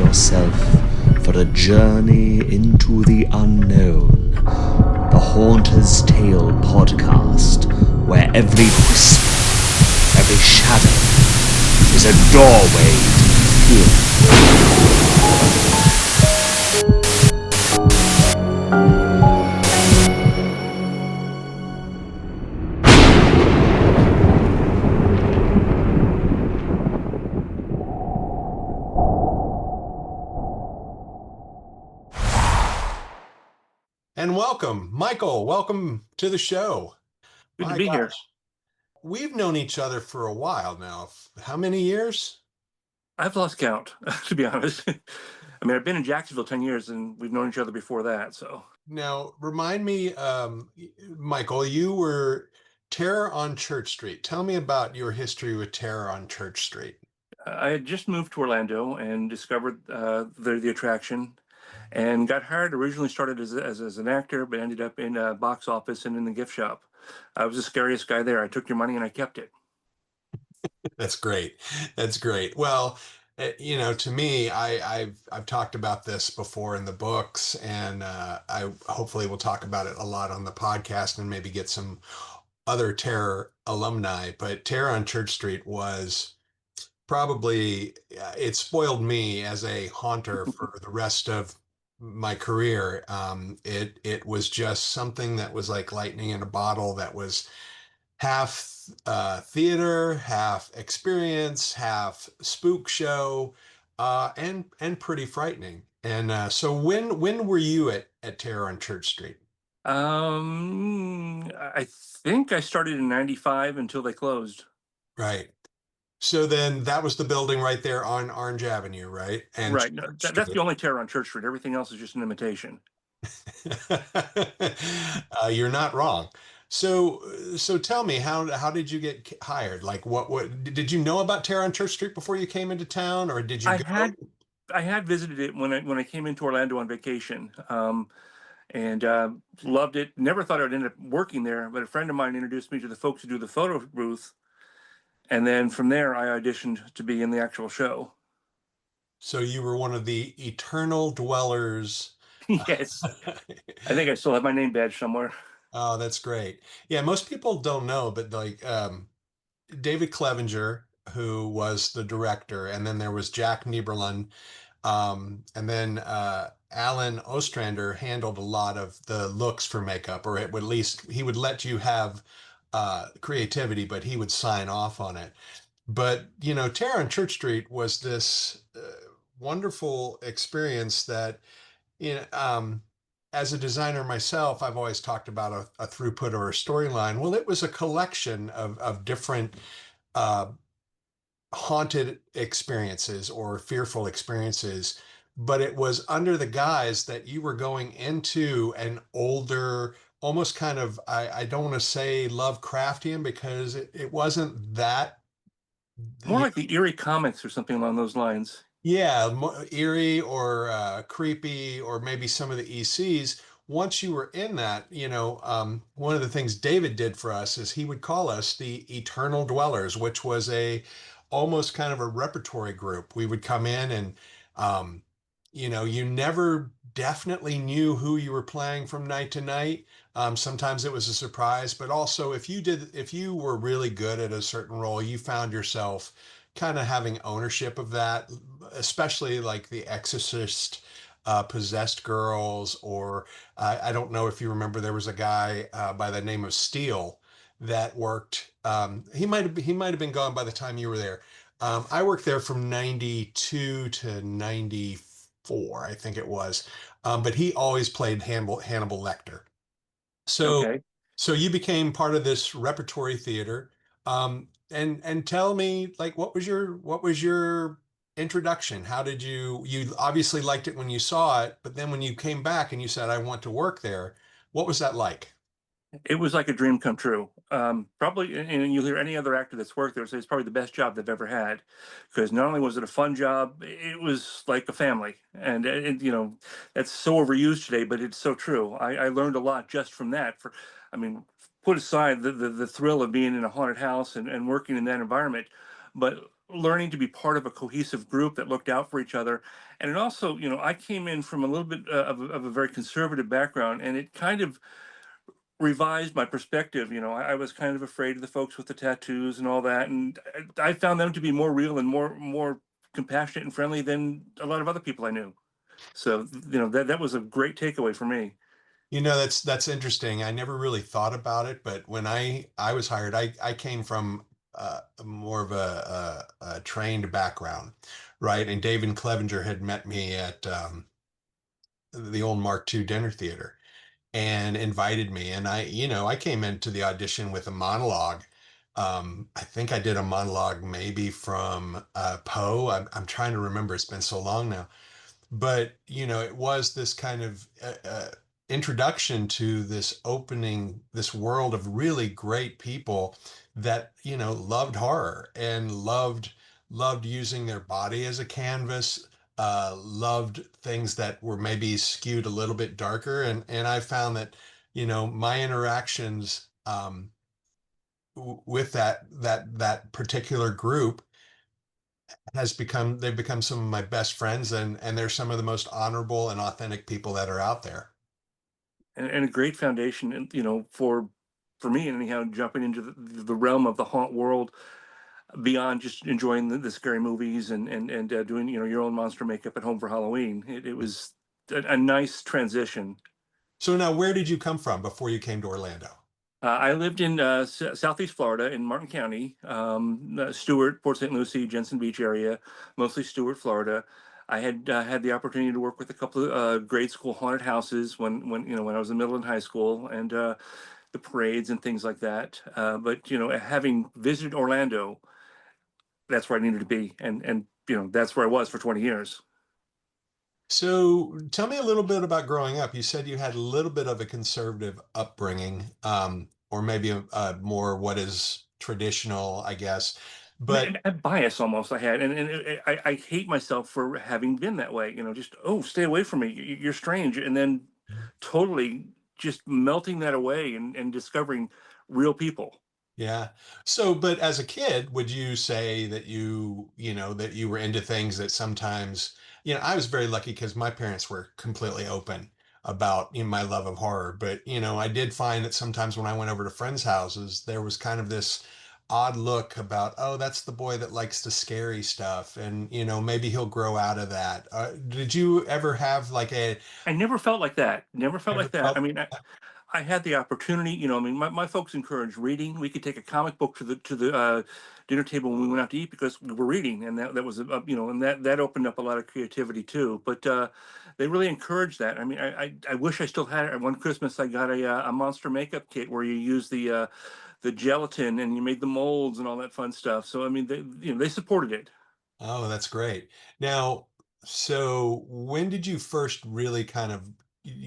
yourself for a journey into the unknown. The Haunter's Tale podcast, where every whisper, every shadow is a doorway to fear. And welcome, Michael. Welcome to the show. Good to be here. We've known each other for a while now. How many years? I've lost count, to be honest. I mean, I've been in Jacksonville 10 years, and we've known each other before that. So Now, remind me, Michael, you were Terror on Church Street. Tell me about your history with Terror on Church Street. I had just moved to Orlando and discovered the attraction, and got hired. Originally started as an actor, but ended up in a box office and in the gift shop. I was the scariest guy there. I took your money and I kept it. That's great. That's great. Well, to me, I've talked about this before in the books, and I hopefully will talk about it a lot on the podcast and maybe get some other Terror alumni. But Terror on Church Street was probably it spoiled me as a haunter for the rest of my career. It was just something that was like lightning in a bottle. That was half theater, half experience, half spook show, and pretty frightening. And so when were you at Terror on Church Street? I think I started in '95 until they closed. Right. So then that was the building right there on Orange Avenue, right? And Right. No, that's the only Terror on Church Street. Everything else is just an imitation. You're not wrong. So tell me, how did you get hired? Like, what did you know about Terror on Church Street before you came into town, or did you I go? had I had visited it when I came into Orlando on vacation, and loved it. Never thought I would end up working there, but a friend of mine introduced me to the folks who do the photo booth, and then from there I auditioned to be in the actual show. So you were one of the eternal dwellers. Yes, I think I still have my name badge somewhere. Oh, that's great. Yeah, most people don't know, but like David Clevenger, who was the director, and then there was Jack Nieberlin, and then Alan Ostrander handled a lot of the looks for makeup, or at least he would let you have creativity, but he would sign off on it. But Terror on Church Street was this wonderful experience that you know, um, as a designer myself, I've always talked about a throughput or a storyline. Well, it was a collection of different uh, haunted experiences or fearful experiences, but it was under the guise that you were going into an older, almost kind of, I don't want to say Lovecraftian because it wasn't that. More like the eerie comics or something along those lines. Yeah, eerie or creepy, or maybe some of the ECs. Once you were in that, one of the things David did for us is he would call us the Eternal Dwellers, which was a almost kind of a repertory group. We would come in and, um, you never definitely knew who you were playing from night to night. Sometimes it was a surprise, but also if you were really good at a certain role, you found yourself kind of having ownership of that, especially like the Exorcist, possessed girls, or I don't know if you remember, there was a guy by the name of Steele that worked. He might have been gone by the time you were there. I worked there from '92 to '94, I think it was. But he always played Hannibal Lecter. So Okay. so you became part of this repertory theater. And tell me, like, what was your introduction? How did you obviously liked it when you saw it, but then when you came back and you said, I want to work there, what was that like? It was like a dream come true. Probably, and you'll hear any other actor that's worked there say it's probably the best job they've ever had, because not only was it a fun job, it was like a family. And that's so overused today, but it's so true. I learned a lot just from that. I mean, put aside the thrill of being in a haunted house and working in that environment. but learning to be part of a cohesive group that looked out for each other. And it also, I came in from a little bit of a very conservative background, and it kind of revised my perspective. I was kind of afraid of the folks with the tattoos and all that, and I found them to be more real and more compassionate and friendly than a lot of other people I knew. So that was a great takeaway for me. That's interesting. I never really thought about it, but when I was hired, I came from more of a trained background, right? And David Clevenger had met me at the old Mark II dinner theater and invited me. And I came into the audition with a monologue. I think I did a monologue maybe from Poe. I'm trying to remember. It's been so long now, but it was this kind of introduction to this world of really great people that loved horror and loved using their body as a canvas, loved things that were maybe skewed a little bit darker, and I found that my interactions with that particular group they've become some of my best friends, and they're some of the most honorable and authentic people that are out there. And a great foundation, and for me anyhow, jumping into the realm of the haunt world beyond just enjoying the scary movies and doing your own monster makeup at home for Halloween. It was a nice transition. So now, where did you come from before you came to Orlando? I lived in Southeast Florida in Martin County, Stewart, Port St. Lucie, Jensen Beach area, mostly Stewart, Florida. I had the opportunity to work with a couple of grade school haunted houses when I was in middle and high school, and the parades and things like that. But having visited Orlando, that's where I needed to be, and that's where I was for 20 years. So tell me a little bit about growing up. You said you had a little bit of a conservative upbringing, or maybe a more what is traditional, I guess. But A bias almost I had, and I hate myself for having been that way. Just, oh, stay away from me. You're strange, and then totally just melting that away and discovering real people. yeah. So, but as a kid, would you say that that you were into things that sometimes, I was very lucky because my parents were completely open about, my love of horror. But, I did find that sometimes when I went over to friends' houses, there was kind of this odd look about, oh, that's the boy that likes the scary stuff. And, maybe he'll grow out of that. Did you ever have like I never felt like that. Never felt ever like that. I felt? mean, I had the opportunity, I mean, my folks encouraged reading. We could take a comic book to the dinner table when we went out to eat because we were reading, and that was and that opened up a lot of creativity too. But they really encouraged that. I mean, I wish I still had it. One Christmas, I got a monster makeup kit where you use the gelatin and you made the molds and all that fun stuff. So I mean, they supported it. Oh, that's great. Now, so when did you first really kind of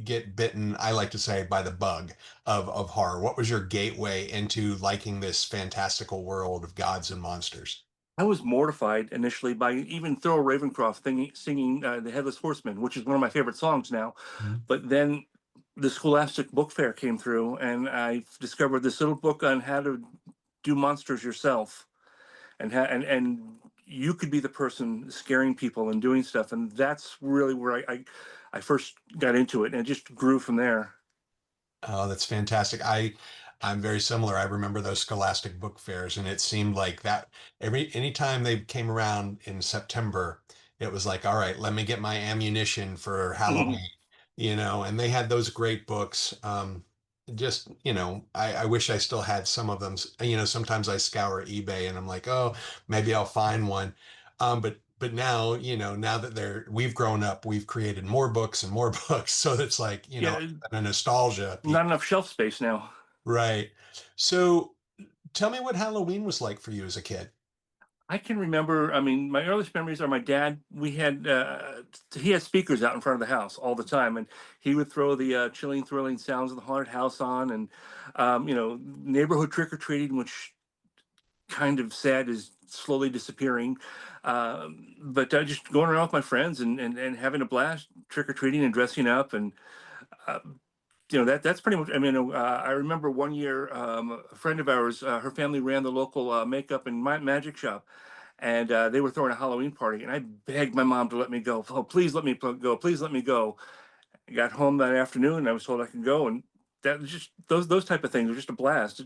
get bitten, I like to say, by the bug of horror? What was your gateway into liking this fantastical world of gods and monsters? I was mortified initially by even Thurl Ravencroft singing "The Headless Horseman," which is one of my favorite songs now. Mhm. But then the Scholastic Book Fair came through, and I discovered this little book on how to do monsters yourself, and you could be the person scaring people and doing stuff, and that's really where I first got into it, and it just grew from there. Oh, that's fantastic. I'm very similar. I remember those Scholastic book fairs, and it seemed like that anytime they came around in September, it was like, all right, let me get my ammunition for Halloween, and they had those great books. Just, I wish I still had some of them. Sometimes I scour eBay and I'm like, oh, maybe I'll find one. But now, now that we've grown up, we've created more books and more books. So it's like, Yeah, a nostalgia not piece. enough shelf space now. Right. So tell me what Halloween was like for you as a kid. I can remember. I mean, my earliest memories are my dad. He had speakers out in front of the house all the time, and he would throw the chilling, thrilling sounds of the haunted house on, and neighborhood trick or treating, which kind of sad is slowly disappearing. But just going around with my friends and having a blast, trick or treating and dressing up, and uh, that's pretty much. I mean, I remember one year, a friend of ours, her family ran the local makeup and magic shop, and they were throwing a Halloween party, and I begged my mom to let me go. Oh, please let me go. Please let me go. I got home that afternoon, and I was told I could go, and that was just those type of things were just a blast.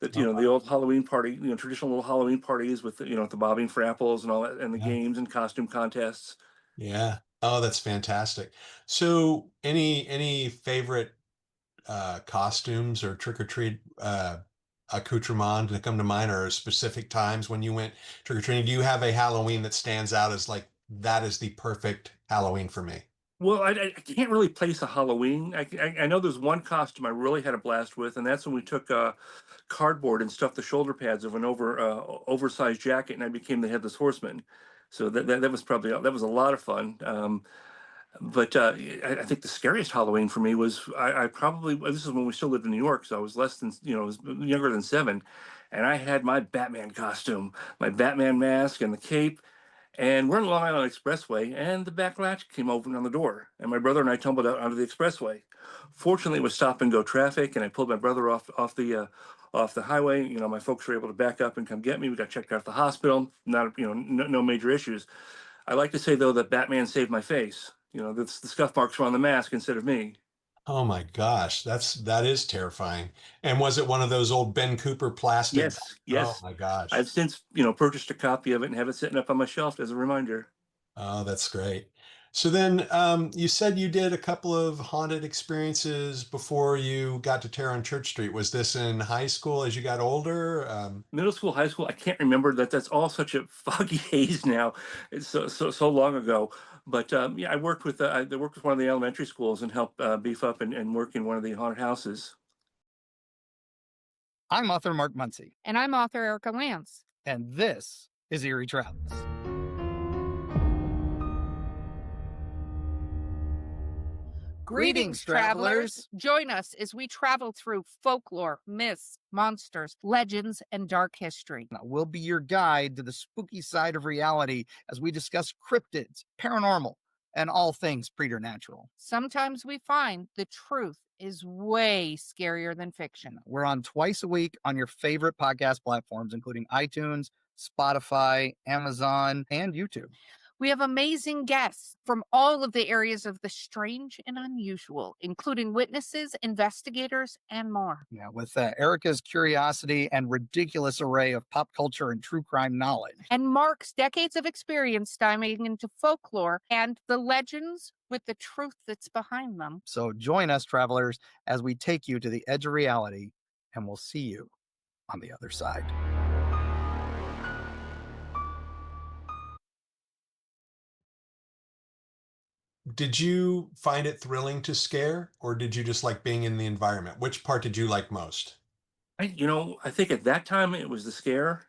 That Oh, the old Halloween party, traditional little Halloween parties with the bobbing for apples and all that, and the yeah. games and costume contests. Yeah. Oh, that's fantastic. So any favorite costumes or trick or treat accoutrement that come to mind, or specific times when you went trick or treating? Do you have a Halloween that stands out as like that is the perfect Halloween for me? Well, I can't really place a Halloween. I know there's one costume I really had a blast with, and that's when we took cardboard and stuffed the shoulder pads of an oversized jacket, and I became the headless horseman. So that was probably that was a lot of fun. But I think the scariest Halloween for me was I probably this is when we still lived in New York, so I was less than I was younger than 7, and I had my Batman costume, my Batman mask, and the cape. And we're in Long Island Expressway, and the back latch came open on the door, and my brother and I tumbled out onto the expressway. Fortunately, it was stop and go traffic, and I pulled my brother off the highway. My folks were able to back up and come get me. We got checked out at the hospital. Not no major issues. I like to say though that Batman saved my face. The scuff marks were on the mask instead of me. Oh my gosh, that is terrifying. And was it one of those old Ben Cooper plastic? Yes, Oh yes. my gosh. I've since purchased a copy of it and have it sitting up on my shelf as a reminder. Oh, that's great. So then, you said you did a couple of haunted experiences before you got to Terror on Church Street. Was this in high school as you got older? Middle school, high school, I can't remember that. That's all such a foggy haze now. It's so long ago. But yeah, I worked with one of the elementary schools and helped beef up and work in one of the haunted houses. I'm author Mark Muncy, And I'm author Erica Lance. and this is Eerie Travels. Greetings, travelers. Join us as we travel through folklore, myths, monsters, legends, and dark history. Now, we'll be your guide to the spooky side of reality as we discuss cryptids, paranormal, and all things preternatural. Sometimes we find the truth is way scarier than fiction. We're on twice a week on your favorite podcast platforms, including iTunes, Spotify, Amazon, and YouTube. We have amazing guests from all of the areas of the strange and unusual, including witnesses, investigators, and more. Yeah, with Erica's curiosity and ridiculous array of pop culture and true crime knowledge. And Mark's decades of experience diving into folklore and the legends with the truth that's behind them. So join us, travelers, as we take you to the edge of reality, and we'll see you on the other side. Did you find it thrilling to scare, or did you just like being in the environment? Which part did you like most? I think at that time it was the scare.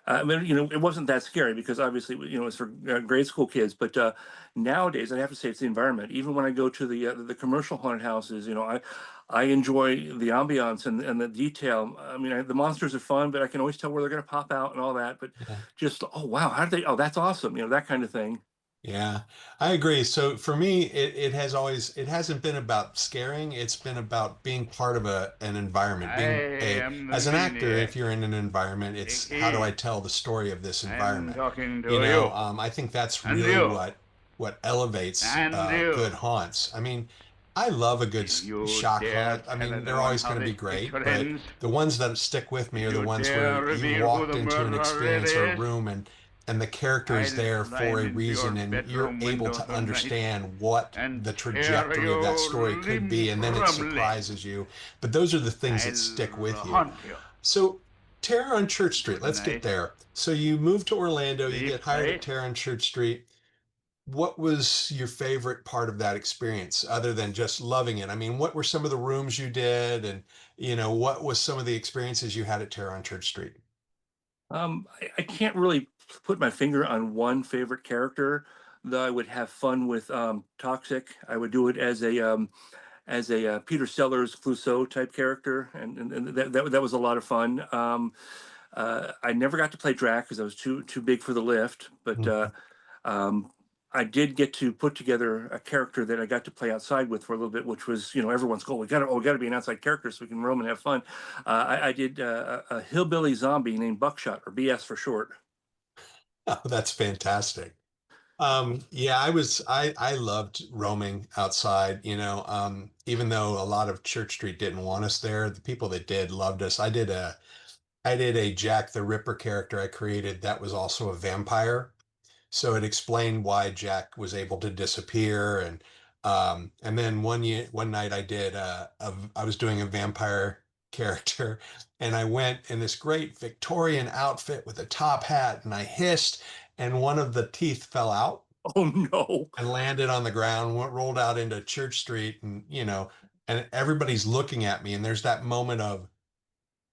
I mean, it wasn't that scary because obviously, it's for grade school kids. But nowadays, I have to say it's the environment. Even when I go to the commercial haunted houses, I enjoy the ambiance and the detail. I mean, the monsters are fun, but I can always tell where they're going to pop out and all that. But Yeah. just, oh wow, how did they? Oh, that's awesome. That kind of thing. Yeah, I agree. So for me, it hasn't been about scaring. It's been about being part of an environment. As an actor, if you're in an environment, it's how do I tell the story of this environment? I think that's really what elevates good haunts. I mean, I love a good shock haunt. I mean, they're always going to be great, but the ones that stick with me are the ones where you walked into an experience or a room and the character is there for a reason, and you're able to understand what the trajectory of that story could be, and then it surprises you. But those are the things that stick with you. So, Terror on Church Street, let's get there. So you move to Orlando, you get hired at Terror on Church Street. What was your favorite part of that experience, other than just loving it? I mean, what were some of the rooms you did, and what was some of the experiences you had at Terror on Church Street? I can't really put my finger on one favorite character, though I would have fun with Toxic. I would do it as a Peter Sellers Clouseau type character, and that was a lot of fun. I never got to play Drac because I was too big for the lift, but um, I did get to put together a character that I got to play outside with for a little bit, which was, everyone's goal. We got to be an outside character so we can roam and have fun. I did a hillbilly zombie named Buckshot, or BS for short. Oh, that's fantastic. Yeah, I loved roaming outside, even though a lot of Church Street didn't want us there, the people that did loved us. I did a Jack the Ripper character I created that was also a vampire. So it explained why Jack was able to disappear. And then one night I was doing a vampire character, and I went in this great Victorian outfit with a top hat, and I hissed, and one of the teeth fell out Oh no. and landed on the ground, rolled out into Church Street, and and everybody's looking at me, and there's that moment of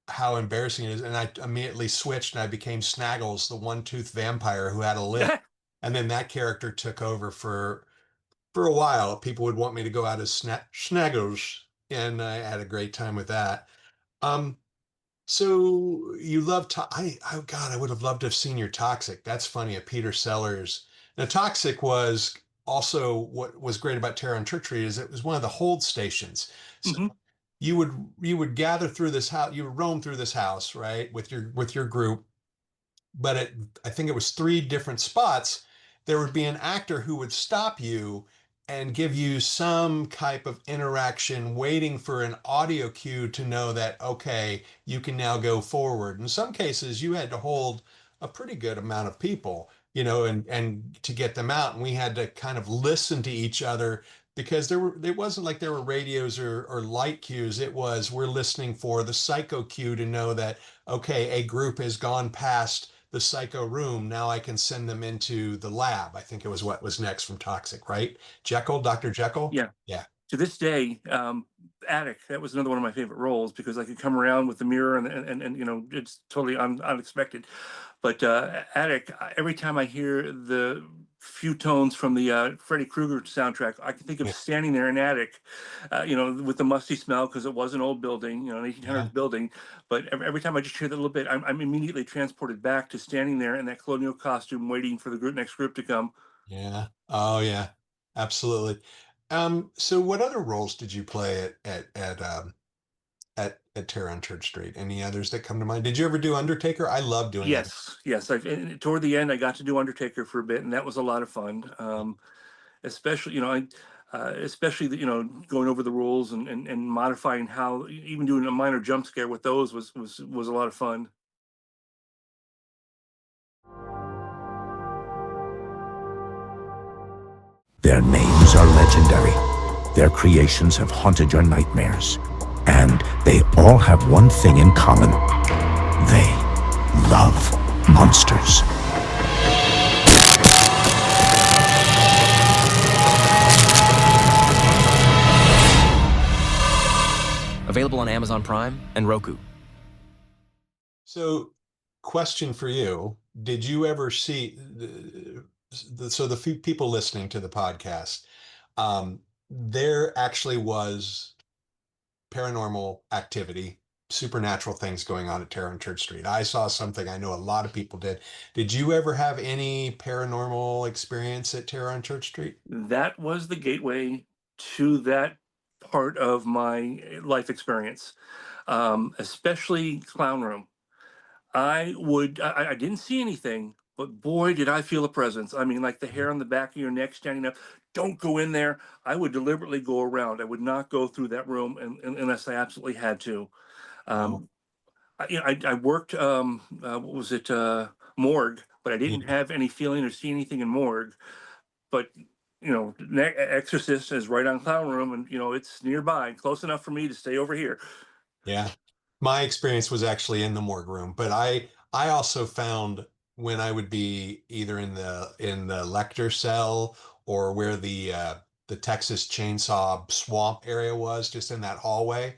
how embarrassing it is. And I immediately switched and I became Snaggles, the one-tooth vampire who had a lisp. And then that character took over for a while. People would want me to go out as Snaggles, and I had a great time with that. Um, so you love oh God, I would have loved to have seen your Toxic. That's funny, at Peter Sellers. Now Toxic was also, what was great about Terror on Church Street is it was one of the hold stations. So Hmm. you would gather through this house, you would roam through this house, right, with your group, but I think it was three different spots. There would be an actor who would stop you and give you some type of interaction, waiting for an audio cue to know that, okay, you can now go forward. In some cases, you had to hold a pretty good amount of people, and to get them out. And we had to kind of listen to each other, because it wasn't like there were radios or light cues. It was, we're listening for the psycho cue to know that, okay, a group has gone past the psycho room. Now I can send them into the lab. I think it was what was next from Toxic, right? Jekyll, Dr. Jekyll. Yeah. Yeah. To this day, Attic, that was another one of my favorite roles because I could come around with the mirror and it's totally unexpected. But Attic, every time I hear the few tones from the Freddy Krueger soundtrack, I can think of Yeah. standing there in Attic, with the musty smell because it was an old building, an Yeah. 1800s building. But every time I just hear that little bit, I'm immediately transported back to standing there in that colonial costume, waiting for the next group to come. Yeah. Oh yeah. Absolutely. So what other roles did you play at Terror on Church Street? Any others that come to mind? Did you ever do Undertaker? I love doing Undertaker. Yes, yes. Toward the end, I got to do Undertaker for a bit, and that was a lot of fun. Especially, especially going over the rules and modifying how even doing a minor jump scare with those was a lot of fun. Their names are legendary. Their creations have haunted your nightmares. And they all have one thing in common. They love monsters. Available on Amazon Prime and Roku. So, question for you: did you ever see so the few people listening to the podcast, there actually was paranormal activity, supernatural things going on at Terror on Church Street. I saw something, I know a lot of people did. Did you ever have any paranormal experience at Terror on Church Street? That was the gateway to that part of my life experience, especially Clown Room. I didn't see anything, but boy, did I feel a presence. I mean, like the hair on the back of your neck standing up. Don't go in there. I would deliberately go around. I would not go through that room unless I absolutely had to. Oh, Um, I worked, what was it, morgue, but I didn't yeah. have any feeling or see anything in morgue. But, Exorcist is right on Clown Room, and, it's nearby, close enough for me to stay over here. Yeah. My experience was actually in the morgue room, but I also found, when I would be either in the lector cell, or where the Texas Chainsaw Swamp area was, just in that hallway,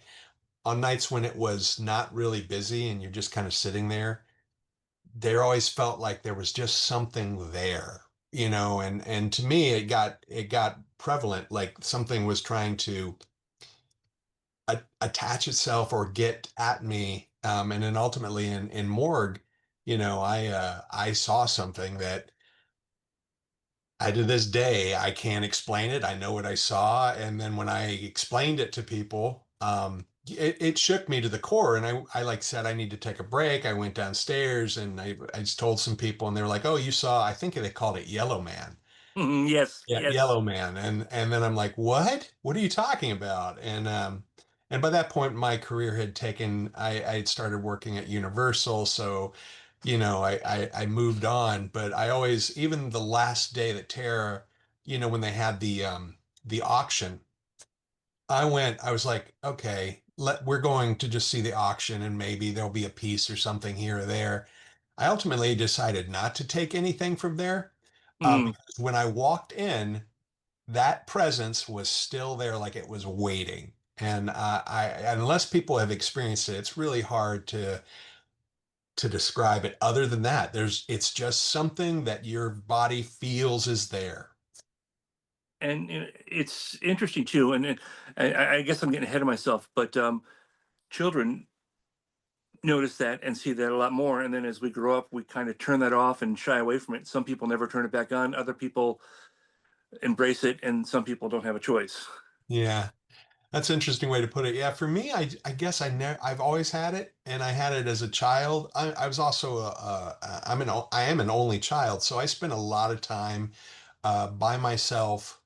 on nights when it was not really busy and you're just kind of sitting there always felt like there was just something there, and to me it got prevalent, like something was trying to attach itself or get at me. And then ultimately in morgue, I saw something that to this day I can't explain it. I know what I saw, and then when I explained it to people, it shook me to the core. And I like said, I need to take a break. I went downstairs and I just told some people and they were like, oh, you saw, I think they called it Yellow Man. Mhm, yes, Yeah, yes. Yellow Man. And then I'm like, what? What are you talking about? And by that point, my career had taken, I had started working at Universal. So, I moved on, but I always, even the last day that Terra, when they had the auction, I was like, okay, we're going to just see the auction and maybe there'll be a piece or something here or there. I ultimately decided not to take anything from there, Mm. because when I walked in, that presence was still there, like it was waiting. And unless people have experienced it, it's really hard to describe it. Other than that, it's just something that your body feels is there. And it's interesting too, and I guess I'm getting ahead of myself, but children notice that and see that a lot more. And then as we grow up, we kind of turn that off and shy away from it. Some people never turn it back on. Other people embrace it, and some people don't have a choice. Yeah. That's an interesting way to put it. Yeah, for me, I guess I've always had it, and I had it as a child. I was also I am an only child, so I spent a lot of time by myself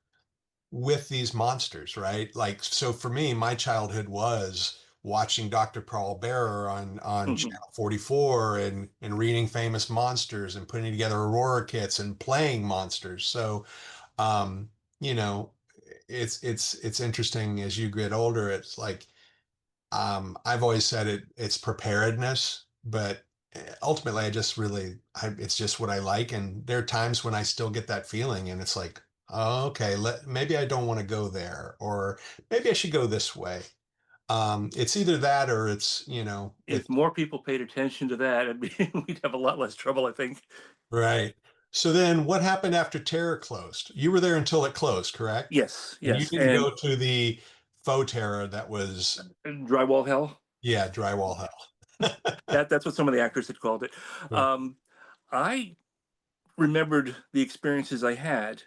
with these monsters, right? Like, so for me, my childhood was watching Dr. Paul Bearer on Mhm. Channel 44 and reading famous monsters and putting together aurora kits and playing monsters. So um, you know, it's interesting as you get older. It's like I've always said it's preparedness, but ultimately it's just what I like. And there are times when I still get that feeling, and it's like, oh, okay, maybe I don't want to go there, or maybe I should go this way. It's either that or it's If more people paid attention to that, we'd have a lot less trouble, I think. right. So then what happened after Terror closed? You were there until it closed, correct? Yes, And you yes. didn't And go to the faux Terror that was, drywall hell. yeah, drywall hell. That's what some of the actors had called it. Right. I remembered the experiences I had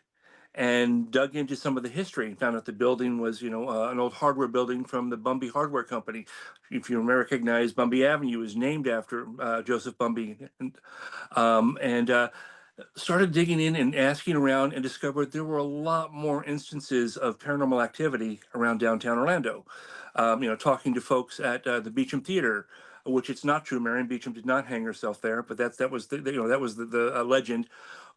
and dug into some of the history and found out the building was, an old hardware building from the Bumby Hardware Company. If you recognize, Bumby Avenue is named after Joseph Bumby, and started digging in and asking around and discovered there were a lot more instances of paranormal activity around downtown Orlando. Talking to folks at the Beecham Theater, which it's not true. Marion Beecham did not hang herself there, but that was that was the legend.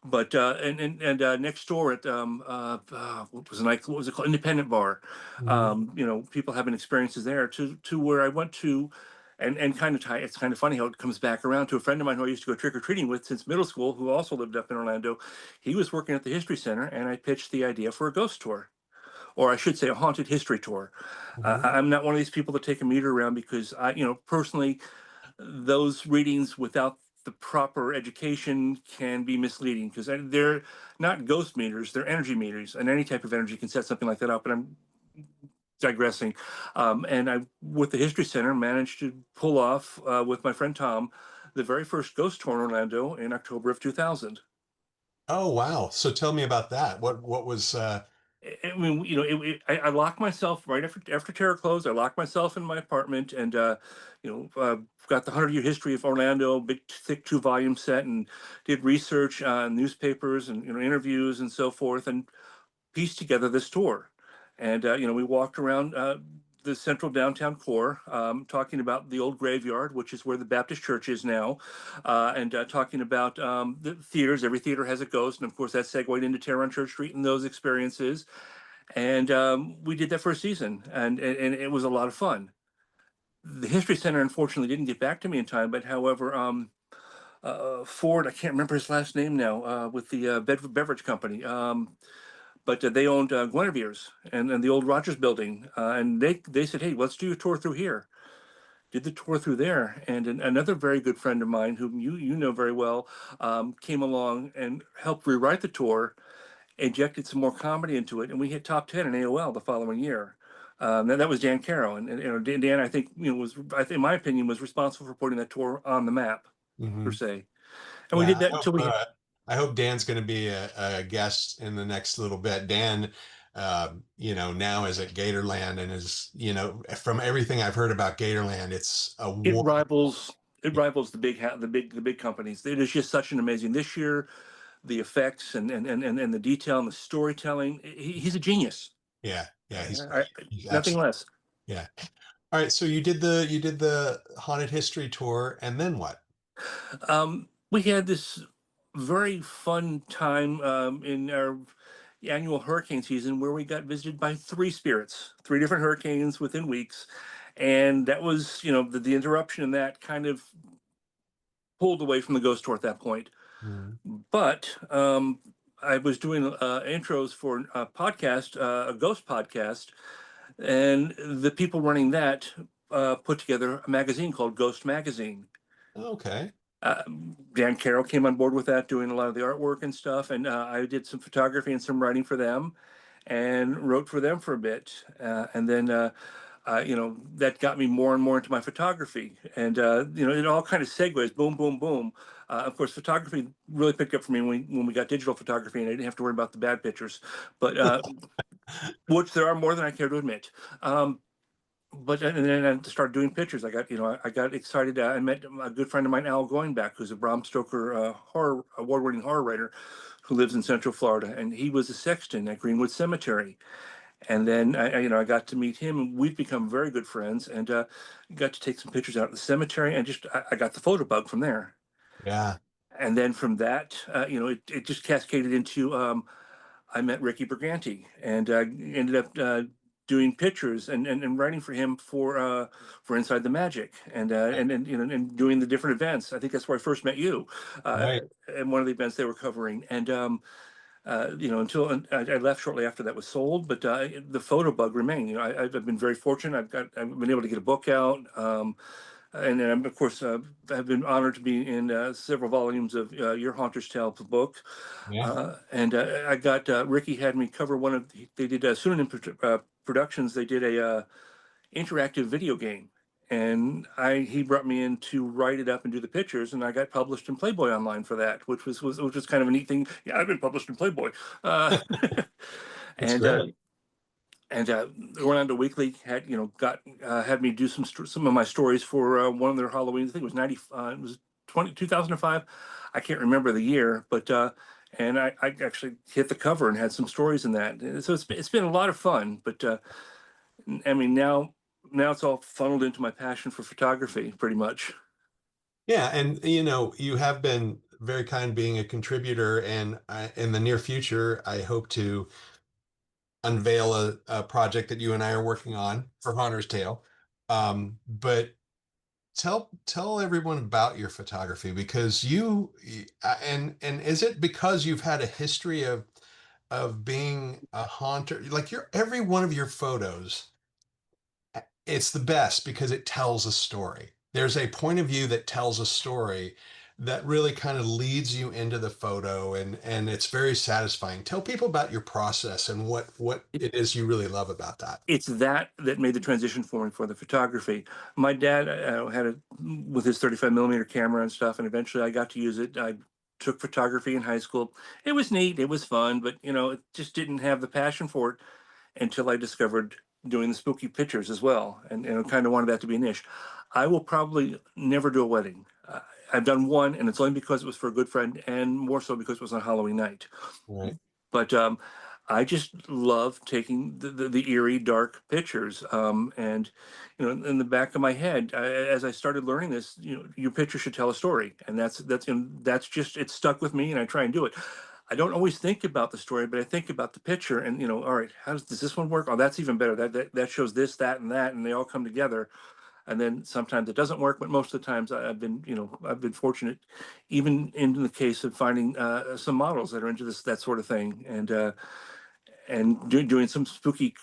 But and next door at what was the night? What was it called? Independent Bar. Mhm. People having experiences there. To where I went to, and kind of it's kind of funny how it comes back around to a friend of mine who I used to go trick or treating with since middle school, who also lived up in Orlando. He was working at the History Center, and I pitched the idea for a ghost tour, or I should say, a haunted history tour. Mhm. I'm not one of these people that take a meter around because personally, those readings without the proper education can be misleading because they're not ghost meters, they're energy meters, and any type of energy can set something like that up. And I'm digressing. And I, with the History Center, managed to pull off with my friend Tom the very first ghost tour in Orlando in October of 2000. Oh, wow. So tell me about that. What was I mean, I locked myself right after Terror closed. I locked myself in my apartment and, got the 100-year history of Orlando, big, thick 2-volume set, and did research on newspapers and interviews and so forth, and pieced together this tour. And we walked around the central downtown core, talking about the old graveyard, which is where the Baptist church is now, and talking about the theaters. Every theater has a ghost, and of course that segued into Terror on Church Street and those experiences. And we did that for a season, and it was a lot of fun. The History Center unfortunately didn't get back to me in time, but however, Ford, I can't remember his last name now, with the beverage company. But they owned Guinevere's and the old Rogers building, and they said, "Hey, let's do a tour through here." Did the tour through there, and another very good friend of mine, whom you know very well, came along and helped rewrite the tour, injected some more comedy into it, and we hit top 10 in AOL the following year. And that was Dan Caro, and Dan, I think in my opinion, was responsible for putting that tour on the map per mhm. se. And we Yeah, did that until we hit. I hope Dan's going to be a guest in the next little bit. Dan, now is at Gatorland and is, from everything I've heard about Gatorland, it's a It war. rivals the big companies. It is just such an amazing this year. The effects and the detail and the storytelling. He's a genius. Yeah, yeah, he's I, great. He's nothing absolutely, less. yeah. All right, so you did the haunted history tour, and then what? We had this very fun time in our annual hurricane season where we got visited by three spirits, three different hurricanes within weeks. And that was, the interruption in that kind of pulled away from the ghost tour at that point. Mhm. But I was doing intros for a podcast, a ghost podcast, and the people running that put together a magazine called Ghost Magazine. Okay. uh, Dan Carroll came on board with that, doing a lot of the artwork and stuff, and I did some photography and some writing for them, and wrote for them for a bit, and then that got me more and more into my photography, and it all kind of segues, boom, boom, boom. Of course, photography really picked up for me when we got digital photography, and I didn't have to worry about the bad pictures, but which there are more than I care to admit. But and then I started doing pictures. I got excited. I met a good friend of mine, Al Goingback, who's a Bram Stoker horror award-winning horror writer, who lives in Central Florida, and he was a sexton at Greenwood Cemetery. And then I got to meet him, and we've become very good friends, and got to take some pictures out at the cemetery, and I got the photo bug from there. Yeah. And then from that, it just cascaded into I met Ricky Briganti and ended up doing pictures and writing for him for Inside the Magic and doing the different events. I think that's where I first met you Right. in one of the events they were covering. And until I left shortly after that was sold, but the photo bug remained. I've been very fortunate. I've been able to get a book out. And then, of course, I've been honored to be in several volumes of Your Haunter's Tale book. Yeah. And I got Ricky had me cover one of they did Pseudonym Productions. They did a interactive video game, and he brought me in to write it up and do the pictures, and I got published in Playboy Online for that, which was kind of a neat thing. Yeah, I've been published in Playboy. That's And great. Orlando Weekly had me do some of my stories for one of their Halloween. I think it was it was 2005. I can't remember the year, but and I actually hit the cover and had some stories in that. And so it's been a lot of fun. But I mean now it's all funneled into my passion for photography, pretty much. Yeah, and you have been very kind being a contributor, and in the near future, I hope to unveil a project that you and I are working on for Hunter's Tale. But tell everyone about your photography, because and is it because you've had a history of being a haunter? Like every one of your photos, it's the best because it tells a story. There's a point of view that tells a story that really kind of leads you into the photo, and it's very satisfying. Tell people about your process and what it is you really love about that. It's that made the transition for me for the photography. My dad had with his 35 millimeter camera and stuff, and eventually I got to use it. I took photography in high school. It was neat, it was fun, but it just didn't have the passion for it until I discovered doing the spooky pictures as well, and kind of wanted that to be a niche. I will probably never do a wedding. I've done one, and it's only because it was for a good friend, and more so because it was on Halloween night. Right. But I just love taking the eerie, dark pictures. And in the back of my head, as I started learning this, your picture should tell a story, and that's just it stuck with me, and I try and do it. I don't always think about the story, but I think about the picture, and all right, does this one work? Oh, that's even better. That shows this, that, and that, and they all come together. And then sometimes it doesn't work, but most of the times I've been fortunate, even in the case of finding some models that are into that sort of thing, and doing some spooky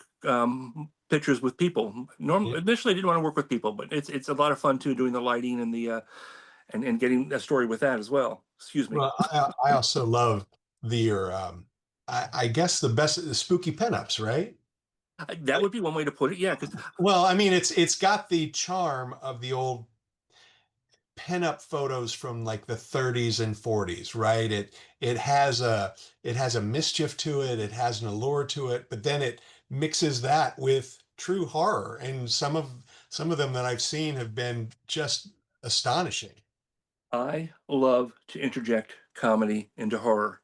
pictures with people. Yeah. Initially, I didn't want to work with people, but it's a lot of fun too, doing the lighting and the and getting a story with that as well. Excuse me. Well, I also love your I guess the spooky pinups, right? That would be one way to put it. Yeah, because Well, I mean, it's got the charm of the old pinup photos from like the 30s and 40s, right? It has a mischief to it, it has an allure to it, but then it mixes that with true horror. And some of them that I've seen have been just astonishing. I love to interject comedy into horror.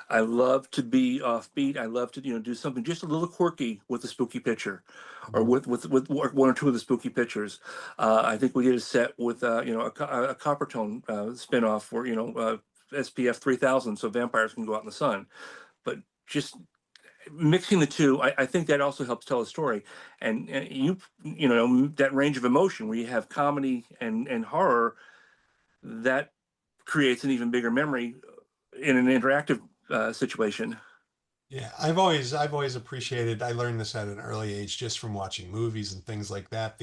I love to be offbeat. I love to, do something just a little quirky with the spooky picture, or Mhm. with one or two of the spooky pictures. I think we did a set with, a copper tone spinoff where, SPF 3000, so vampires can go out in the sun. But just mixing the two, I think that also helps tell a story. And that range of emotion where you have comedy and horror, that creates an even bigger memory in an interactive situation. Yeah, I've always appreciated, I learned this at an early age just from watching movies and things like that.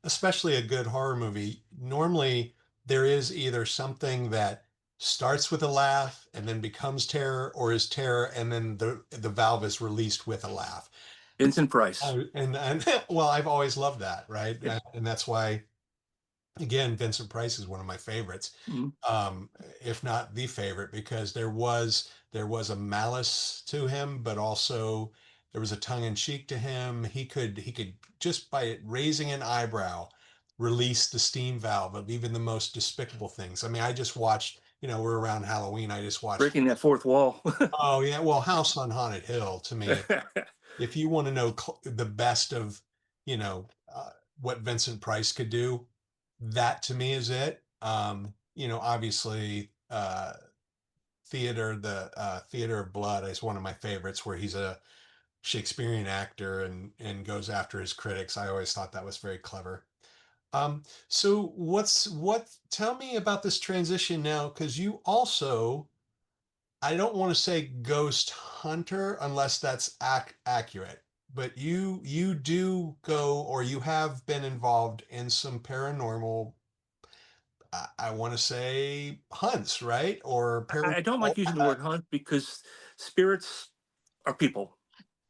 Especially a good horror movie, normally there is either something that starts with a laugh and then becomes terror, or is terror and then the valve is released with a laugh. Vincent Price. And well, I've always loved that, right? Yeah. And that's why, again, Vincent Price is one of my favorites, Mhm. if not the favorite, because there was a malice to him, but also there was a tongue in cheek to him. He could just by raising an eyebrow release the steam valve of even the most despicable things. I mean, I just watched, we're around Halloween. I just watched. Breaking that fourth wall. Oh yeah, well, House on Haunted Hill to me, if you want to know the best of, you know, what Vincent Price could do, that to me is it. Obviously, Theater of Blood is one of my favorites, where he's a Shakespearean actor and goes after his critics. I always thought that was very clever. So tell me about this transition now, because you also, I don't want to say ghost hunter unless that's accurate, but you do go, or you have been involved in some paranormal, I want to say hunts, right? Or I don't paranormal like using the word hunt because spirits are people,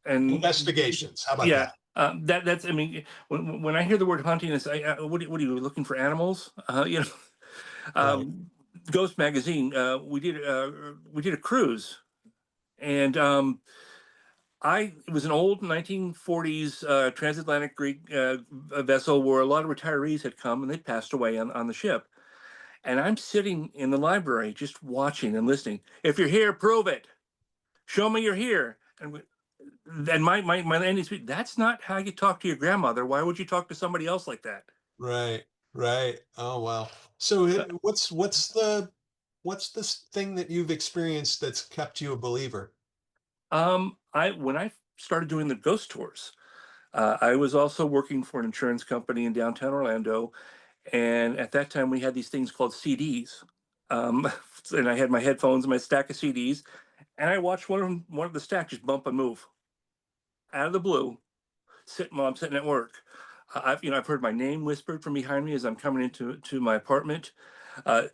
and investigations. How about yeah, that? that's. I mean, when I hear the word hunting, it's what are you looking for animals? Right. Um, Ghost magazine. We did a cruise, and it was an old 1940s transatlantic Greek vessel where a lot of retirees had come and they passed away on the ship. And I'm sitting in the library just watching and listening. If you're here, prove it. Show me you're here. And my ending speech, that's not how you talk to your grandmother. Why would you talk to somebody else like that? Right. Right. Oh wow. So what's this thing that you've experienced that's kept you a believer? I when I started doing the ghost tours, I was also working for an insurance company in downtown Orlando, and at that time we had these things called CDs, um, and I had my headphones and my stack of CDs, and I watched one of the stacks just bump and move out of the blue, sitting while I'm sitting at work. I've heard my name whispered from behind me as I'm coming into my apartment.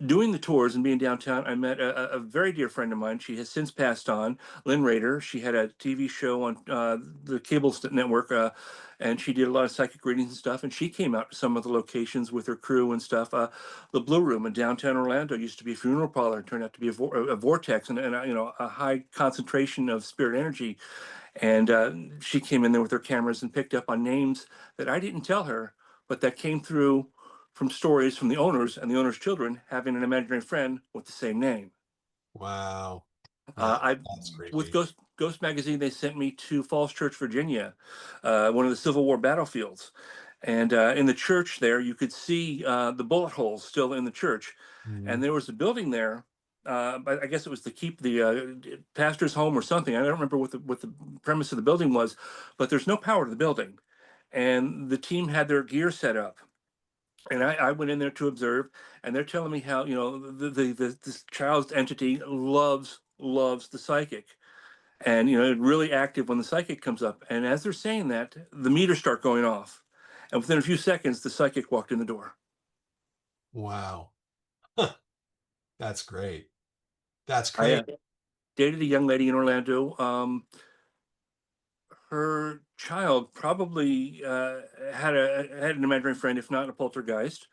Doing the tours and being downtown, I met a very dear friend of mine. She has since passed on, Lynn Rader. She had a TV show on the cable network, and she did a lot of psychic readings and stuff. And she came out to some of the locations with her crew and stuff. The Blue Room in downtown Orlando used to be a funeral parlor. It turned out to be a vortex and a high concentration of spirit energy. And she came in there with her cameras and picked up on names that I didn't tell her, but that came through from stories from the owners and the owners' children having an imaginary friend with the same name. Wow. Uh, That, I that's with creepy. Ghost magazine, they sent me to Falls Church, Virginia, one of the Civil War battlefields, and in the church there, you could see the bullet holes still in the church, Mhm. and there was a building there. I guess it was to keep the pastor's home or something. I don't remember what the premise of the building was, but there's no power to the building, and the team had their gear set up, and I went in there to observe, and they're telling me how this child's entity loves the psychic, and really active when the psychic comes up. And as they're saying that, the meters start going off, and within a few seconds, the psychic walked in the door. Wow. That's great. That's I great. dated a young lady in Orlando. Her child probably had an imaginary friend, if not a poltergeist.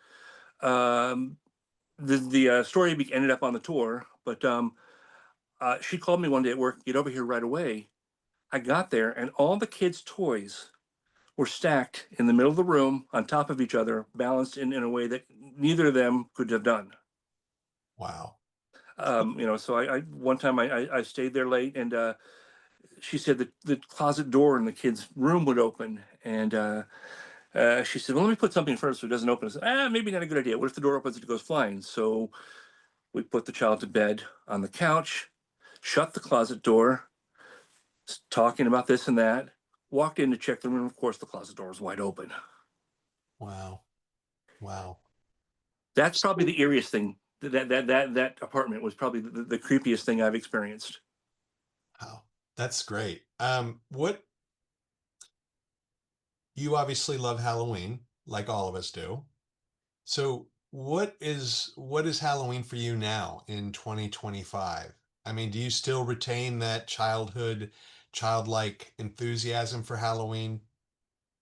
Um, the story ended up on the tour, but she called me one day at work, get over here right away. I got there, and all the kids' toys were stacked in the middle of the room on top of each other, balanced in a way that neither of them could have done. Wow. So I one time I stayed there late, and she said that the closet door in the kid's room would open, and she said, "Well, let me put something first so it doesn't open." I said, maybe not a good idea. What if the door opens and it goes flying? So we put the child to bed on the couch, shut the closet door, talking about this and that. Walked in to check the room. Of course, the closet door was wide open. Wow. Wow. That's probably the eeriest thing. That apartment was probably the creepiest thing I've experienced. Wow. That's great. What you obviously love Halloween, like all of us do. So what is Halloween for you now in 2025? I mean, do you still retain that childlike enthusiasm for Halloween?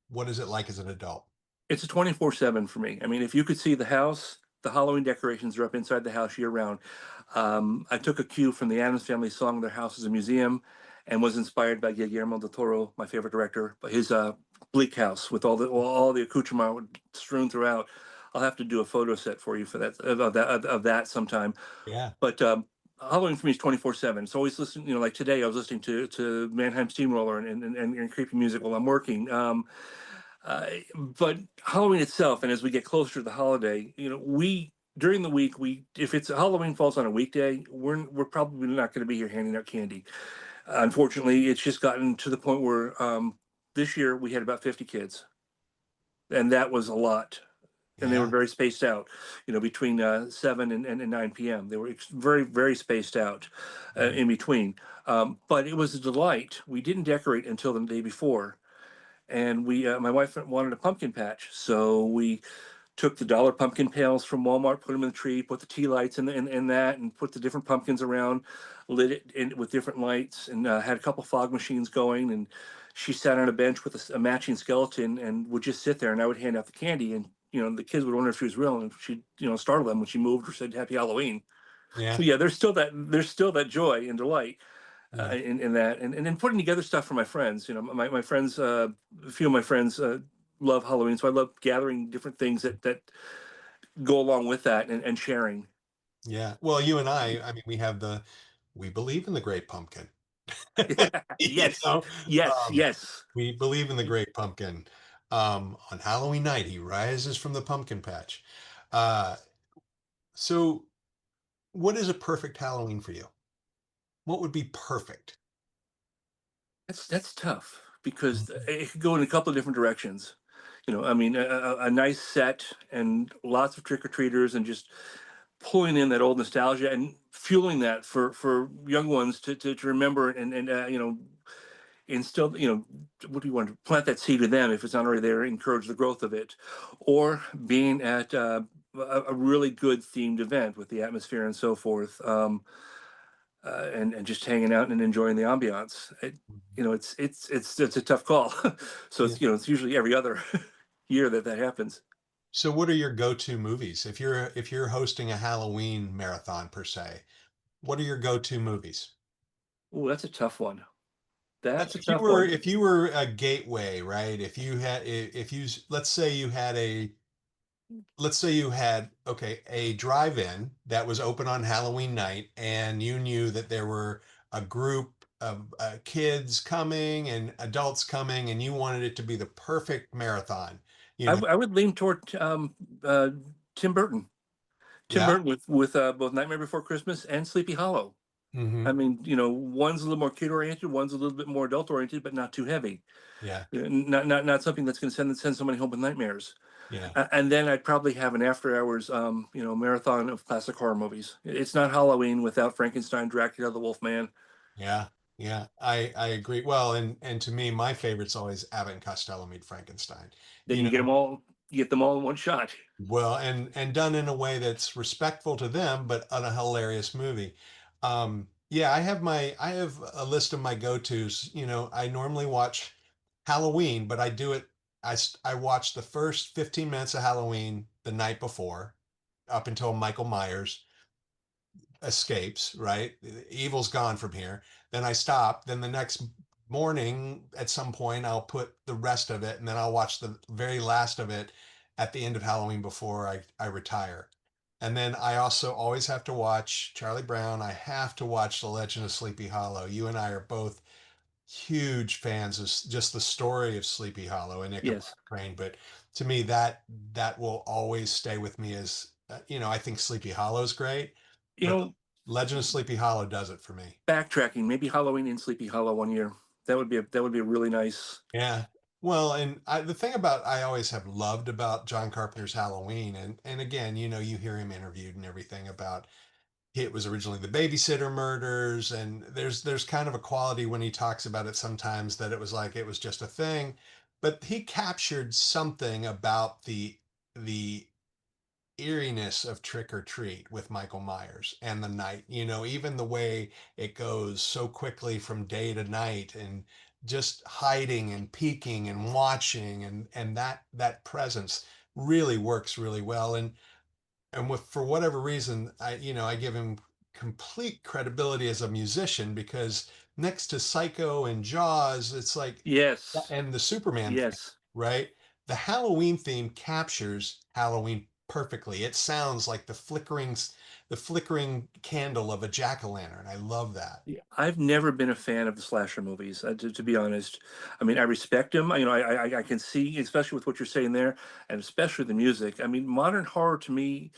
What is it like as an adult? It's a 24/7 for me. I mean, if you could see the house, the Halloween decorations are up inside the house year round. I took a cue from the Addams Family song "Their House is a Museum," and was inspired by Guillermo del Toro, my favorite director, by his bleak house with all the accoutrement strewn throughout. I'll have to do a photo set for you for that of that sometime. Yeah. But Halloween for me is 24/7. It's always listening. Like today, I was listening to Mannheim Steamroller and creepy music while I'm working. But Halloween itself, and as we get closer to the holiday, we during the week, we if it's Halloween falls on a weekday, we're probably not going to be here handing out candy. Unfortunately, it's just gotten to the point where this year we had about 50 kids, and that was a lot. And they were Yeah. very spaced out, between 7 and 9 p.m. They were very, very spaced out in between. But it was a delight. We didn't decorate until the day before, and my wife wanted a pumpkin patch, so we took the dollar pumpkin pails from Walmart, put them in the tree, put the tea lights in that, and put the different pumpkins around, lit it in with different lights, and had a couple fog machines going. And she sat on a bench with a matching skeleton and would just sit there, and I would hand out the candy, and the kids would wonder if she was real, and she'd startle them when she moved or said Happy Halloween. Yeah. So yeah, there's still that joy and delight Yeah. in that, and then putting together stuff for my friends. My friends, a few of my friends love Halloween, so I love gathering different things that go along with that and sharing. Yeah. Well, you and I mean, we believe in the great pumpkin. You Yes, know, yes, um, yes. we believe in the great pumpkin. On Halloween night, he rises from the pumpkin patch. Uh, so what is a perfect Halloween for you? What would be perfect? That's tough because Mhm. it could go in a couple of different directions. I mean, a nice set and lots of trick or treaters, and just pulling in that old nostalgia and fueling that for young ones to remember, and instill, what do you want to plant that seed with them if it's not already there, encourage the growth of it, or being at a really good themed event with the atmosphere and so forth, and just hanging out and enjoying the ambiance. It's a tough call. So Yeah. it's usually every other year that happens. So what are your go-to movies? If you're hosting a Halloween marathon per se, what are your go-to movies? Oh, that's a tough one. Like That's a if you tough were one. if you were a gateway, right? If you let's say you had okay, a drive-in that was open on Halloween night and you knew that there were a group of kids coming and adults coming and you wanted it to be the perfect marathon, you know. I would lean toward uh, Tim Burton. Tim Yeah. Burton with both Nightmare Before Christmas and Sleepy Hollow. I Hmm. mean, one's a little more kid oriented, one's a little bit more adult oriented, but not too heavy. Yeah. Not something that's going to send somebody home with nightmares. Yeah. And then I'd probably have an after hours, marathon of classic horror movies. It's not Halloween without Frankenstein, Dracula, the Wolfman. Yeah. Yeah. I agree. Well, and to me, my favorite's always Abbott and Costello Meet Frankenstein. Then You you know, get them all in one shot. well, and done in a way that's respectful to them, but on a hilarious movie. Yeah, I have a list of my go-tos. I normally watch Halloween, but I do it. I watch the first 15 minutes of Halloween the night before, up until Michael Myers escapes, right? Evil's gone from here. Then I stop. Then the next morning, at some point, I'll put the rest of it, and then I'll watch the very last of it at the end of Halloween before I retire. And then I also always have to watch Charlie Brown. I have to watch The Legend of Sleepy Hollow. You and I are both huge fans of just the story of Sleepy Hollow and Ichabod Yes. Crane. But to me, that will always stay with me as I think Sleepy Hollow is great, You but know, Legend of Sleepy Hollow does it for me. backtracking, maybe Halloween in Sleepy Hollow one year. That would be a really nice. Yeah. Well, and the thing about I always have loved about John Carpenter's Halloween, and again, you hear him interviewed and everything about it was originally the babysitter murders, and there's kind of a quality when he talks about it sometimes that it was like it was just a thing, but he captured something about the eeriness of Trick or Treat with Michael Myers and the night, even the way it goes so quickly from day to night and just hiding and peeking and watching and that presence really works really well. And with for whatever reason, I give him complete credibility as a musician because next to Psycho and Jaws, it's like, Yes. and the Superman theme, Yes. right? The Halloween theme captures Halloween perfectly. It sounds like the flickering candle of a jack-o'-lantern. I love that. Yeah, I've never been a fan of the slasher movies, to be honest. I mean, I respect them. I can see, especially with what you're saying there, and especially the music. I mean, modern horror to me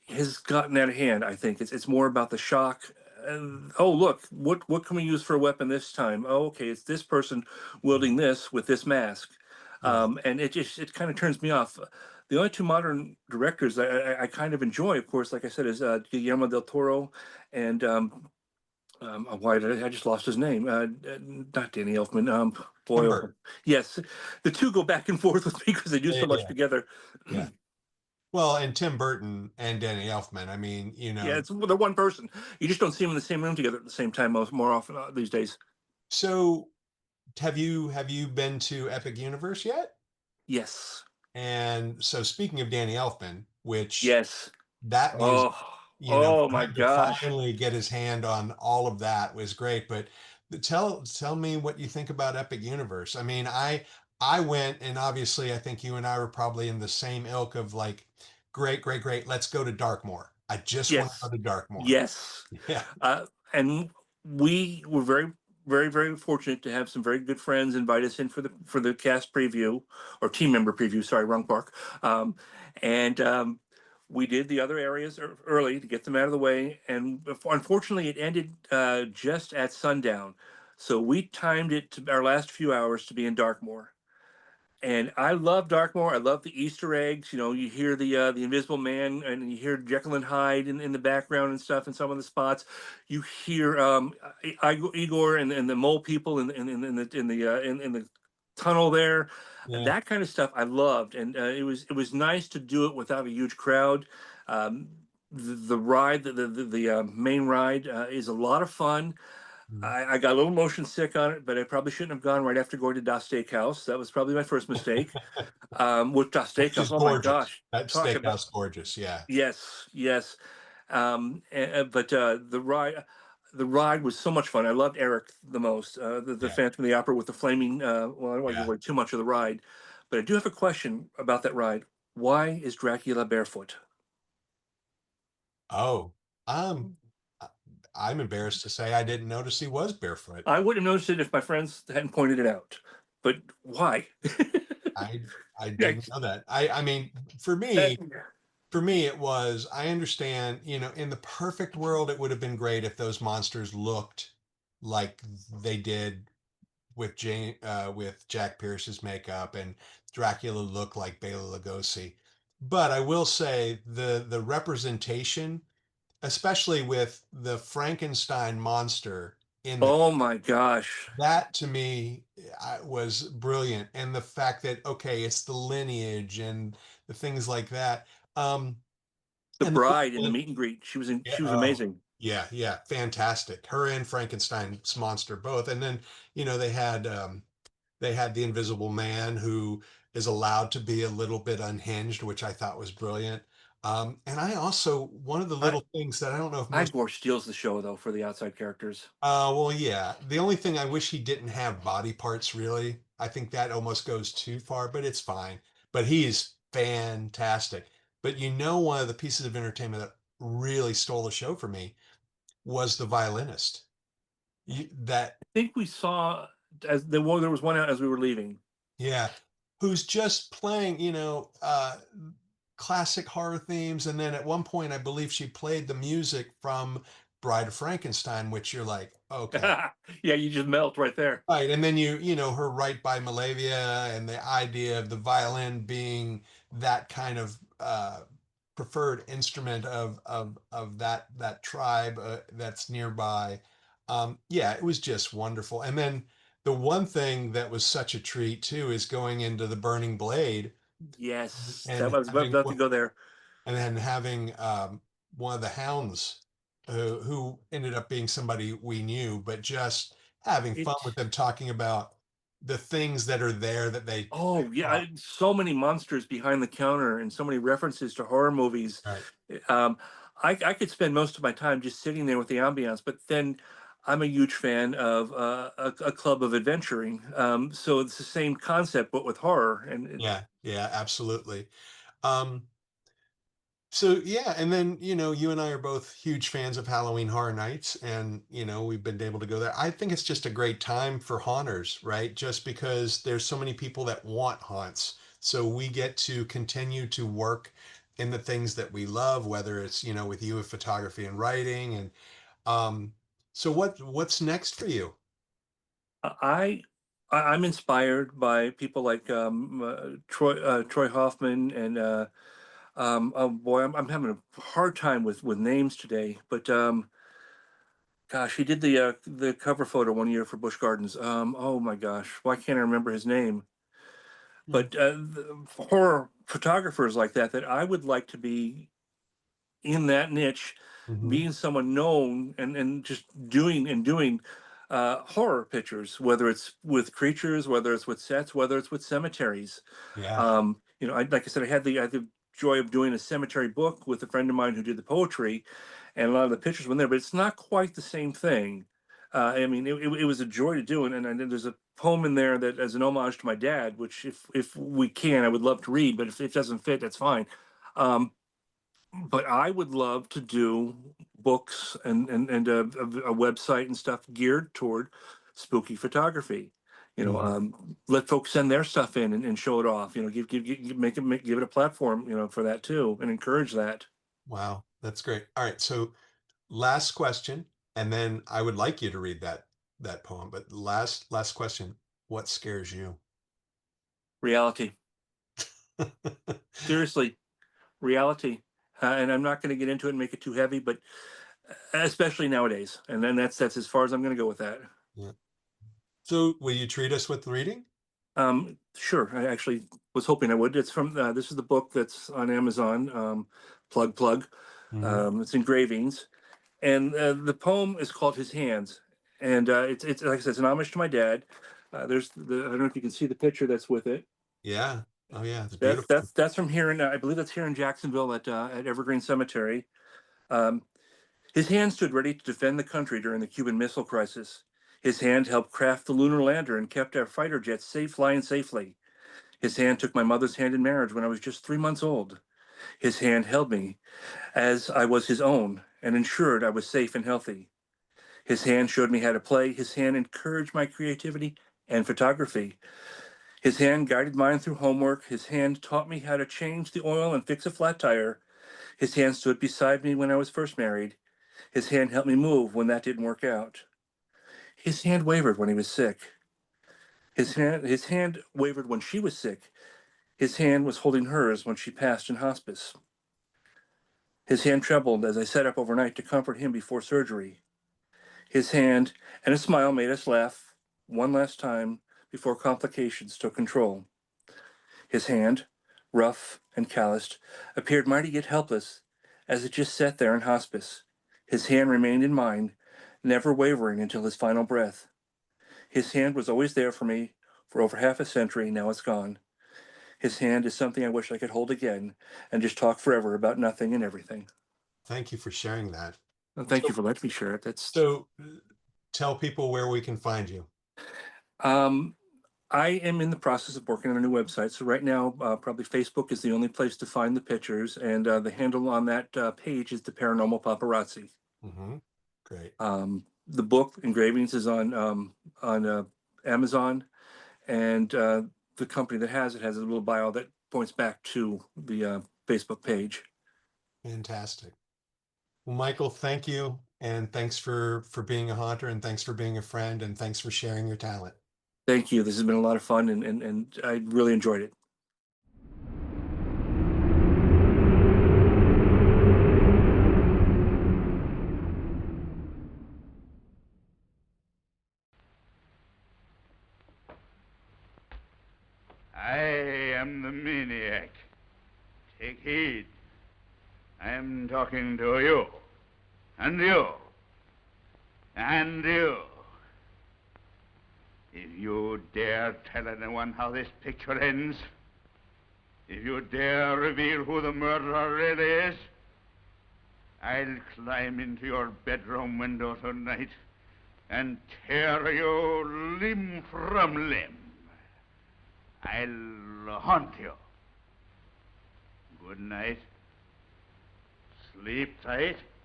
has gotten out of hand. I think it's more about the shock. Oh, look, what can we use for a weapon this time? Oh, okay, it's this person wielding this with this mask, Yeah. and it kind of turns me off. The only two modern directors I kind of enjoy, of course, like I said, is Guillermo del Toro and why did I just lost his name? Not Danny Elfman. Tim Boyle. Burton. Yes, the two go back and forth with me because they do Yeah, so much yeah, together. yeah. Well, and Tim Burton and Danny Elfman. I mean, Yeah, they're one person. You just don't see them in the same room together at the same time more often these days. so have you been to Epic Universe yet? Yes, And so speaking of Danny Elfman, which yes. that music, Oh, oh for my him to gosh. finally get his hand on all of that was great. But tell me what you think about Epic Universe. I mean, I went, and obviously I think you and I were probably in the same ilk of like, great, great, great. Let's go to Darkmoor. I just want to Yes, go to Darkmoor. yes. Yeah. And we were very, very, very fortunate to have some very good friends invite us in for the cast preview or team member preview. Sorry, wrong park. And we did the other areas early to get them out of the way. And unfortunately, it ended just at sundown. So we timed it to our last few hours to be in Darkmoor. And I love Darkmoor. I love the Easter eggs. You know, you hear the Invisible Man, and you hear Jekyll and Hyde in the background and stuff in some of the spots. You hear Igor and the mole people in the tunnel there. Yeah. That kind of stuff I loved, and it was nice to do it without a huge crowd. Um, the ride, the main ride, is a lot of fun. Mhm. I got a little motion sick on it, but I probably shouldn't have gone right after going to Das Steakhouse. That was probably my first mistake. With Das Which Steakhouse, is oh my gorgeous. gosh, That talk about steakhouse gorgeous. Yeah. yes, yes. But the ride was so much fun. I loved Eric the most. The Yeah. Phantom of the Opera with the flaming. Well, I don't want to Yeah. give away too much of the ride, but I do have a question about that ride. Why is Dracula barefoot? Oh, um, I- I'm embarrassed to say I didn't notice he was barefoot. I wouldn't have noticed it if my friends hadn't pointed it out. But why? I I Yeah, didn't know that. I mean, that- for me it was I understand, in the perfect world it would have been great if those monsters looked like they did with Jack Pierce's makeup and Dracula looked like Bela Lugosi. But I will say the representation, especially with the Frankenstein monster in the oh my gosh. that to me was brilliant, and the fact that okay, it's the lineage and the things like that. Um, The and the bride in the and- meet and greet. yeah, She was oh, amazing. yeah, yeah, fantastic. Her and Frankenstein's monster both, and then they had the Invisible Man who is allowed to be a little bit unhinged, which I thought was brilliant. And I also, one of the I little things that I don't know if most, Igor steals the show though for the outside characters. well, yeah, the only thing I wish he didn't have body parts really. I think that almost goes too far, but it's fine. But he is fantastic. But one of the pieces of entertainment that really stole the show for me was the violinist. That I think we saw there was one out as we were leaving. Yeah, who's just playing, classic horror themes. And then at one point, I believe she played the music from Bride of Frankenstein, which you're like, okay. Yeah, you just melt right there. Right. And then her Right by Malavia and the idea of the violin being that kind of preferred instrument of that tribe that's nearby. Yeah, it was just wonderful. And then the one thing that was such a treat too is going into the Burning Blade Yes, that and was about to go there. having one of the hounds who ended up being somebody we knew, but just having fun It with them talking about the things that are there that they Oh yeah, caught. so many monsters behind the counter and so many references to horror movies. Right. Um, I could spend most of my time just sitting there with the ambiance, but then I'm a huge fan of a club of adventuring. So it's the same concept, but with horror. Yeah, yeah, absolutely. Um, So yeah, and then you and I are both huge fans of Halloween Horror Nights, and we've been able to go there. I think it's just a great time for haunters, right? Just because there's so many people that want haunts, so we get to continue to work in the things that we love, whether it's with you with photography and writing, and um. So what's next for you? I I'm inspired by people like Troy Hoffman and oh boy, I'm having a hard time with names today, but gosh, he did the cover photo one year for Busch Gardens. Oh my gosh, why can't I remember his name? Hmm. But horror photographers like that I would like to be in that niche, Mm-hmm. being someone known and just doing horror pictures, whether it's with creatures, whether it's with sets, whether it's with cemeteries. Yeah. Like I said, I had the joy of doing a cemetery book with a friend of mine who did the poetry, and a lot of the pictures were there, but it's not quite the same thing. I mean, it was a joy to do, and there's a poem in there that as an homage to my dad, which if we can, I would love to read, but if it doesn't fit, that's fine. Um, but I would love to do books and a website and stuff geared toward spooky photography. Mhm. Let folks send their stuff in and show it off. Give it a platform, for that too, and encourage that. Wow, that's great. All right, so last question, and then I would like you to read that poem. But last question: what scares you? Reality, seriously, reality. And I'm not going to get into it and make it too heavy, but especially nowadays. And then that's as far as I'm going to go with that. Yeah. So, will you treat us with reading? Sure. I actually was hoping I would. It's from this is the book that's on Amazon. Plug. Mhm. It's engravings, and the poem is called "His Hands," and it's like I said, it's an homage to my dad. There's I don't know if you can see the picture that's with it. Yeah. Oh, yeah. It's That's beautiful. that's that's from here in I believe that's here in Jacksonville at Evergreen Cemetery. Um, his hand stood ready to defend the country during the Cuban Missile Crisis. His hand helped craft the lunar lander and kept our fighter jets safe flying safely. His hand took my mother's hand in marriage when I was just 3 months old. His hand held me as I was his own and ensured I was safe and healthy. His hand showed me how to play. His hand encouraged my creativity and photography. His hand guided mine through homework. His hand taught me how to change the oil and fix a flat tire. His hand stood beside me when I was first married. His hand helped me move when that didn't work out. His hand wavered when he was sick. His hand wavered when she was sick. His hand was holding hers when she passed in hospice. His hand trembled as I sat up overnight to comfort him before surgery. His hand and a smile made us laugh one last time before complications took control. His hand, rough and calloused, appeared mighty yet helpless as it just sat there in hospice. His hand remained in mine, never wavering until his final breath. His hand was always there for me for over half a century, now it's gone. His hand is something I wish I could hold again and just talk forever about nothing and everything. Thank you for sharing that. Well, thank you for letting me share it. That's So tell people where we can find you. I am in the process of working on a new website. So right now, probably Facebook is the only place to find the pictures, and the handle on that page is the Paranormal Paparazzi. Great. The book engravings is on Amazon, and the company that has it has a little bio that points back to the Facebook page. Fantastic. Well, Michael, thank you, and thanks for being a haunter, and thanks for being a friend, and thanks for sharing your talent. Thank you. This has been a lot of fun, and I really enjoyed it. I am the maniac. Take heed. I am talking to you. And you. And you. If you dare tell anyone how this picture ends, if you dare reveal who the murderer really is, I'll climb into your bedroom window tonight and tear you limb from limb. I'll haunt you. Good night. Sleep tight.